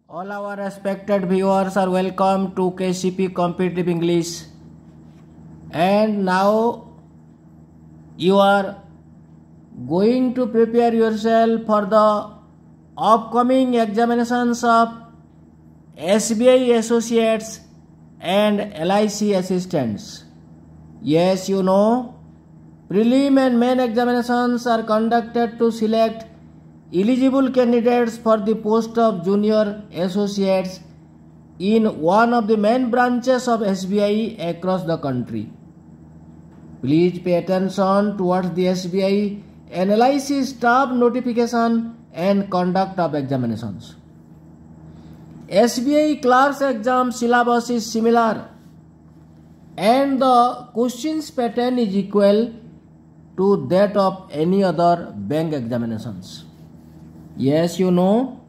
All our respected viewers are welcome to KCP Competitive English. And now you are going to prepare yourself for the upcoming examinations of SBI Associates and LIC Assistants. Yes, you know, prelim and main examinations are conducted to select eligible candidates for the post of junior associates in one of the main branches of SBI across the country. Please pay attention towards the SBI and LIC staff notification and conduct of examinations. SBI clerks exam syllabus is similar and the questions pattern is equal to that of any other bank examinations. Yes, you know.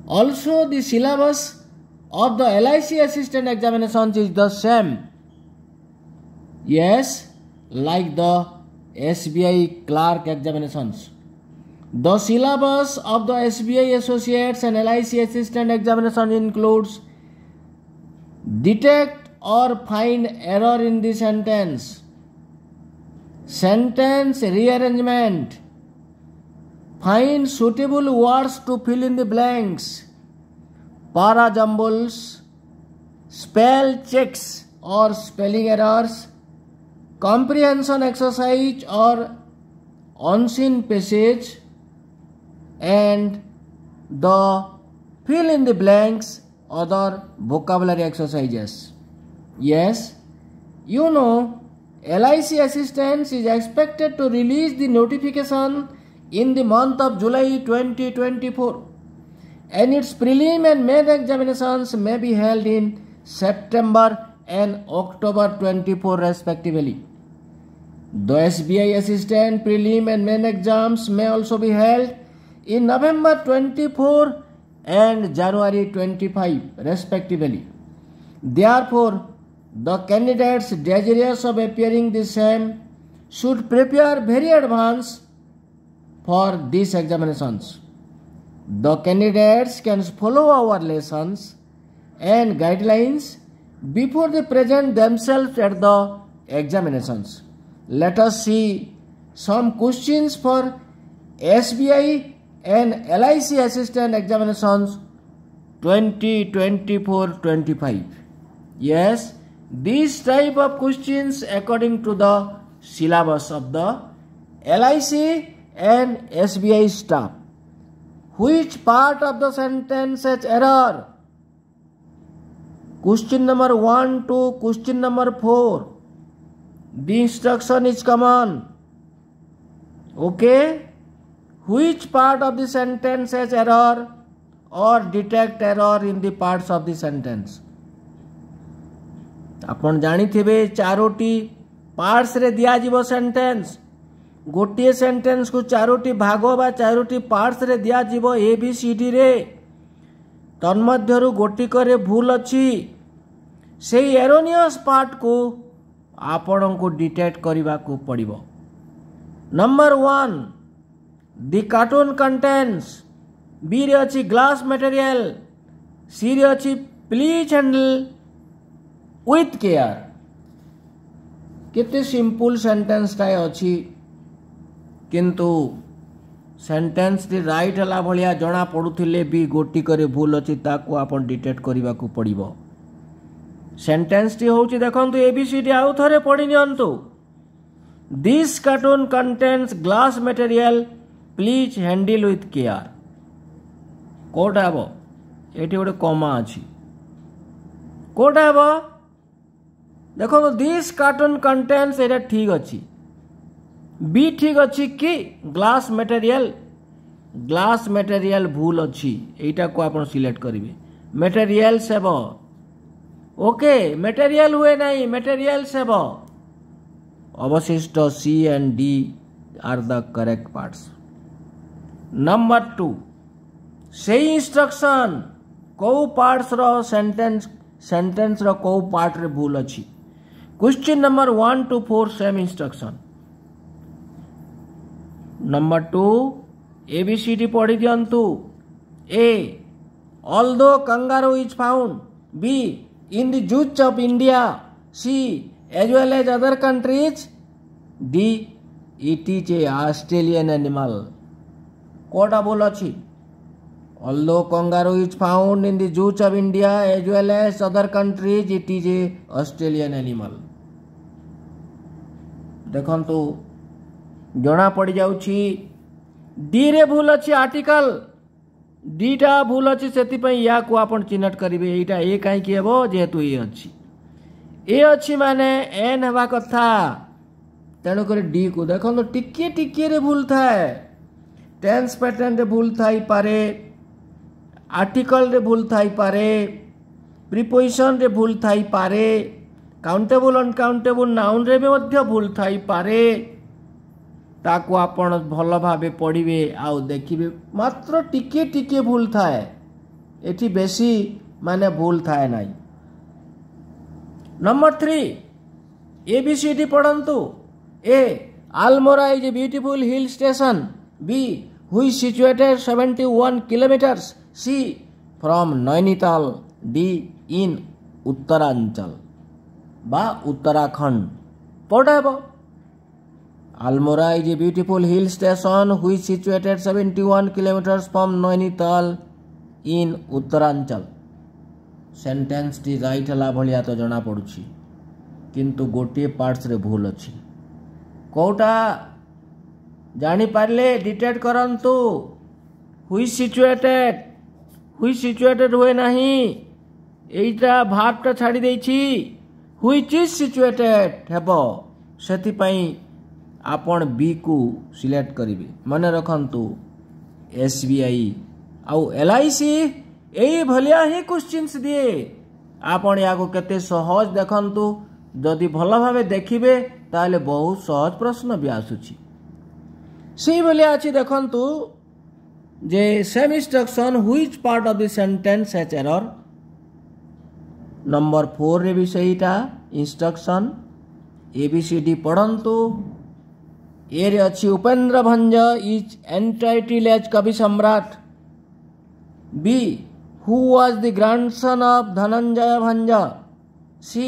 Also, the syllabus of the LIC assistant examinations is the same. Yes, like the SBI clerk examinations. The syllabus of the SBI associates and LIC assistant examination includes detect or find error in the sentence, sentence rearrangement, find suitable words to fill in the blanks, para jumbles, spell checks or spelling errors, comprehension exercise or unseen passage, and the fill in the blanks other vocabulary exercises. Yes, you know, LIC Assistance is expected to release the notification in the month of July 2024 and its prelim and main examinations may be held in September and October 24 respectively. The SBI assistant prelim and main exams may also be held in November 24 and January 25 respectively. Therefore, the candidates desirous of appearing the same should prepare very advance for these examinations. The candidates can follow our lessons and guidelines before they present themselves at the examinations. Let us see some questions for SBI and LIC assistant examinations 2024-25. Yes, these type of questions according to the syllabus of the LIC and SBI staff. Which part of the sentence has error? Question number 1 to question number 4. The instruction is common. Okay? Which part of the sentence has error or detect error in the parts of the sentence? आपण जानिथिबे Charoti parts रे दिया जीवो sentence. गोटे sentence को चारोटी भाग बा Charoti parts रे दिया जीवो ए बी सी डी रे. तन्मध्यरु गोटिकरे भूल अछि. सेही एरोनियस पार्ट को आपण को डिटेक्ट करबा को पड़िबो. Number 1, the carton contents. B रे अछि ग्लास मटेरियल. सी रे अछि प्लीज हैंडल विथ केयर. केते सिंपल सेंटेंस टाए अछि किंतु सेंटेंस टी राइट हला भलिया जणा पडुथिले भी गोटी करे भूल अछि ताको आपण डिटेक्ट करबा को पड़िबो. सेंटेंस टी होउची देखंतु एबीसीडी आउ थरे पढि नियंतु. This carton contents glass material please handle with care. कोटा हबो एठी गोटे कॉमा अछि. कोटा हबो देखो दिस कार्टून कंटेन्स एटा ठीक अछि. बी ठीक अछि कि ग्लास मटेरियल भूल अछि. एटा को आपण सिलेक्ट करिवे. मटेरियल सेबो ओके मटेरियल हुए नहीं मटेरियल सेबो. अवशिष्ट C and D are the correct parts. Number 2, सेही इंस्ट्रक्शन को पार्ट्स रो सेंटेंस रो को पार्ट रे भूल अछि. Question number 1 to 4 same instruction. Number 2 ABCD पढ़ी दियंतु. ए although kangaroo is found, B, in the zoos of India, C, as well as other countries, D, it is a Australian animal. Kota बोल अच्छी? Although kangaroo is found in the zoos of India as well as other countries, it is a Australian animal. देखंतु जना पड़ जाउछि D रे भूल अच्छी article डीटा भूल अच्छी से या को आपण चिन्हट करेंगे यहाँ ए कहीं हे जेहेतु ए अच्छी ए अच्छी माने एन हवा कथा तेणुक डी को देखो टिके टिके रे भूल थाए टेंस पैटर्न रे भूल थाई पारे आर्टिकल रे भूल थाई पारे प्रीपोजिशन रे भूल थाई पारे काउंटेबल अनकाउंटेबल नाउन रे भी भूल थाई पारे ताकू आपण भल भावे पढ़िबे आउ देखिबे मात्र टिके टिके भूल थाए एठी बेसी माने भूल थाए नाही। नंबर 3 एबीसीडी पढ़ंतु A Almora is a beautiful hill station B हुई situated 71 kilometers C from Nainital D in Uttaranchal बा उत्तराखंड पढ़ाबो Almora is a beautiful hill station which is situated 71 kilometers from Nainital in Uttaranchal. Sentence T right हला भलिया तो जना पड़ुछि किंतु गोटे parts रे भूल अछि कोटा जानी पारले डिटेक्ट करंतु हुई सिचुएटेड हुए नहीं एटा भार्ब टा छाड़ी देछि व्हिच इज सिचुएटेड हेबो सेति पई आपण बी को सिलेक्ट करिवे मन रखंतु एसबीआई आउ एलआईसी एई भलिया ही क्वेश्चंस दिए आपण या को केते सहज देखंतु जदि भल भावे देखिबे ताले बहुत सहज प्रश्न भी आसुची सी भलिया अछि देखंतु जे same instruction which part of the sentence has error number 4 रे भी सहीटा इंस्ट्रक्शन एबीसीडी पढ़ंतु ए रे अच्छी Upendra Bhanja is entitled as Kavi Samrat B who was the grandson of Dhananjaya Bhanja C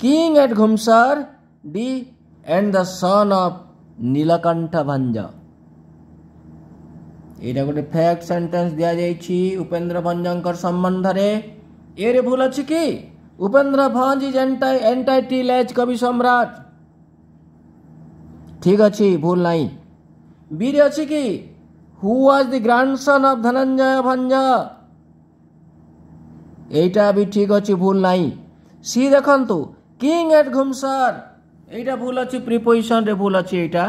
king at Ghumsar D and the son of Nilakantha Bhanja एटा गोटे फैक्ट सेंटेंस दिया जाइछि उपेंद्र भंजंकर संबंध रे ए रे भूल अछि कि Upendra Bhanja is entitled as Kavi सम्राट ठीक अच्छी भूल नहीं बी रे अच्छी कि who was the grandson of Dhananjaya Bhanja एटा भी ठीक अच्छी भूल नहीं सी देखंतु किंग एट घुमसर एटा भूल अच्छी प्रीपोजिशन रे भूल अच्छी एटा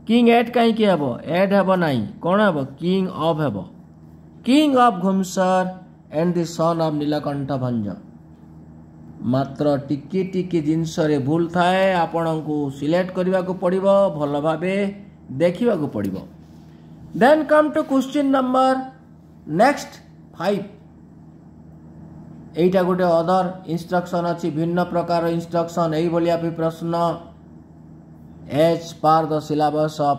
किंग एट कहीं कि हेबो एड हेबो नहीं कोन हेबो king of Ghumsar and the son of Nilakantha Bhanja मात्र टिके टिके जिनस रे भूल थाए आपण को सिलेक्ट करने को पड़िबो भल भावे देखिबा को पड़िबो then come to question number next 5 एटा गोटे अदर इंस्ट्रक्शन अछि भिन्न प्रकार इंस्ट्रक्शन एई भलिया भी प्रश्न as per the syllabus of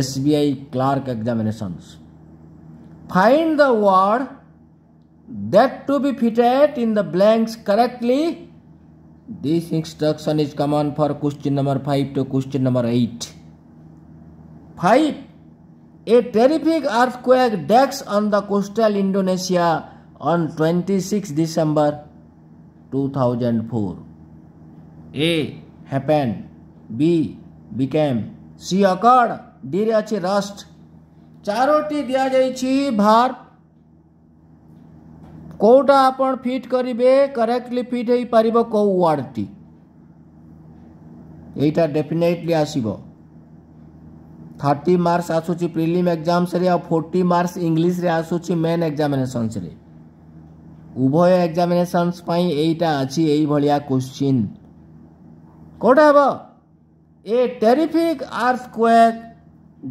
SBI clerk examinations find the word that to be fitted in the blanks correctly. This instruction is common for question number 5 to question number 8. 5. A terrific earthquake decks on the coastal Indonesia on 26 December 2004. A. Happened. B. Became. C. Occurred. D. रे अछि rust. Charoti दिया जाइछि भार कोटा आपण fit करिवे correctly fit हेई परिबो को word T एटा definitely आसीबो 30 marks आसुची prelim exams रे आ 40 मार्क्स इंग्लिश रे आसुची मेन एग्जामिनेशंस रे उभय एग्जामिनेशंस पई एटा अछि एई भलिया क्वेश्चन कोटा हबो a terrific earthquake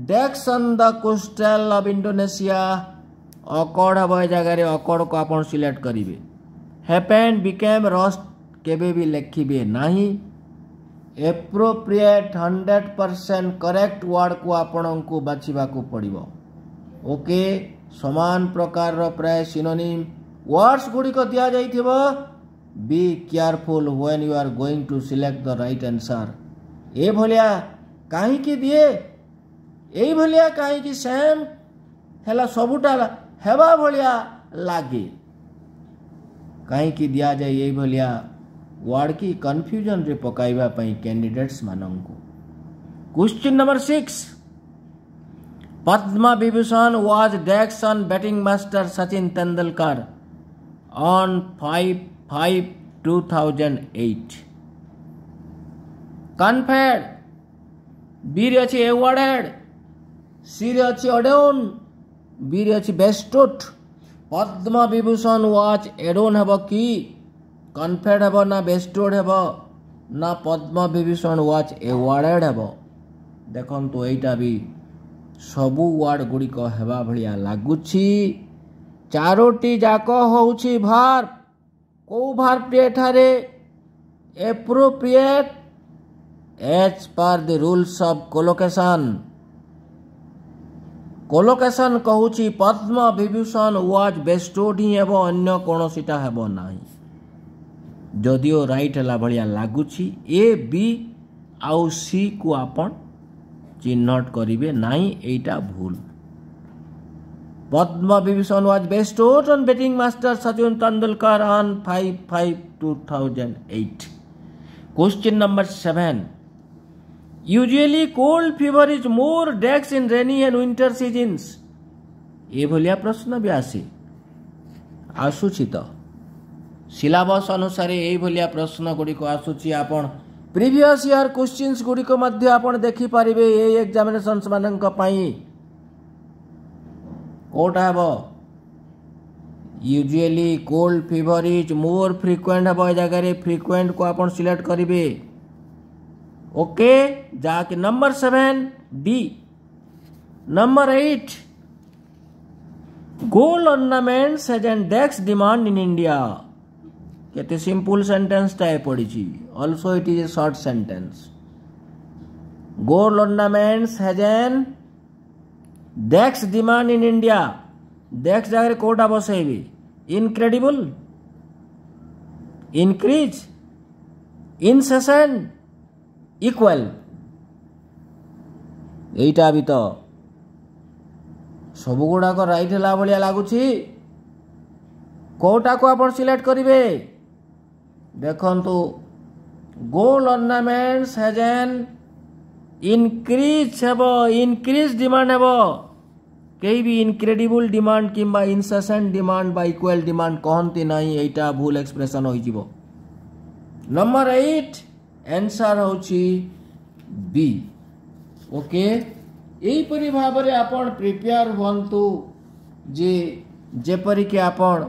dash on the coastal of Indonesia accord हम जगह अकॉर्ड को आप सिलेक्ट करेंगे हैपेंड बिकेम रस्ट केबे भी लिखिबे नहीं एप्रोप्रिएट 100% करेक्ट वर्ड को आपण को बाछिबा को पड़िबो ओके समान प्रकार प्राय सिनोनिम वर्ड्स गुड़ी को दिया जाइथिबो be careful when you are going to select the right answer ए भलिया काहे की दिए एई भलिया काहे की सेम हेला सबुटा हेबा भलिया लागे काहे की दिया जाए एई भलिया वर्ड की कंफ्यूजन रे पकाइबा पई कैंडिडेट्स मानंकु। Question number 6 Padma Vibhushan was Dax on batting master Sachin Tendulkar on 5/5/2008 conferred B रे अछि awarded C रे अछि adorned B रे अछि bestowed Padma Vibhushan was adorned हेबो की conferred हेबो ना bestowed हेबो ना पद्मा विभूषण was awarded हेबो देखन तो एटा भी सबु वर्ड गुड़ी को हेबा भलिया लागुछि चारोटी जाक होउछि भार को भार प्रियठारे appropriate as per the rules of collocation कहूछि पद्म विभूषण वाज बेस्टोड ही हेबो अन्य कोनोसीटा हेबो नाही जदियो राइट हला भलिया लागुछि ए बी आउ सी को आपण चिन्हट करिवे नाही एटा भूल Padma Vibhushan was bestowed on batting master Sachin Tendulkar on 5/5/2008 question number 7 usually cold fever is more dash in rainy and winter seasons ए भलिया प्रश्न भी आसुछि तो सिलेबस अनुसार ए भलिया प्रश्न गुडी को आसुछि आपण प्रीवियस ईयर क्वेश्चंस गुडी को मध्य आपण देखि परिबे ए एग्जामिनेशंस मानक पई कोटा हेबो usually cold fever is more frequent हेबो ए जगह रे फ्रीक्वेंट को आपण सिलेक्ट करिवे ओके जाके number 7 D number 8 gold ornaments has an dash demand in India केते सिंपल सेंटेंस टाए पड़ी छी also it is a short sentence gold ornaments has an dash demand in India dash जगह कोटा बसेबी इनक्रेडिबल इंक्रीज इनसेसेंट इक्वल एटा भी तो सब गुड़ा को राइट हला भलिया लागुछि कोटा को आपण सिलेक्ट करिवे देखंतु gold ornaments has an increase हेबो इंक्रीज डिमांड हेबो कई भी इनक्रेडिबल डिमांड किंबा इनसेसेंट डिमांड बा इक्वल डिमांड कहंती नाही एटा भूल एक्सप्रेशन होई जिवो नंबर 8 आंसर होची बी ओके एई परि भाबरे आपण प्रिपेयर होंतु जे जेपरि के आपण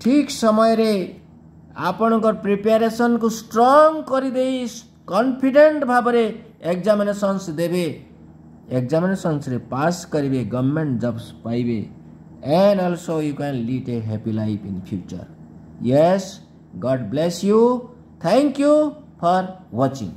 ठीक समय रे आपणकर प्रिपेरेशन को स्ट्रांग करि देई कॉन्फिडेंट भाबरे एग्जामिनेशंस देबे एग्जामिनेशंस रे पास करिवे गवर्नमेंट जॉब्स पाइबे and also you can lead a happy life in future yes God bless you thank you for watching.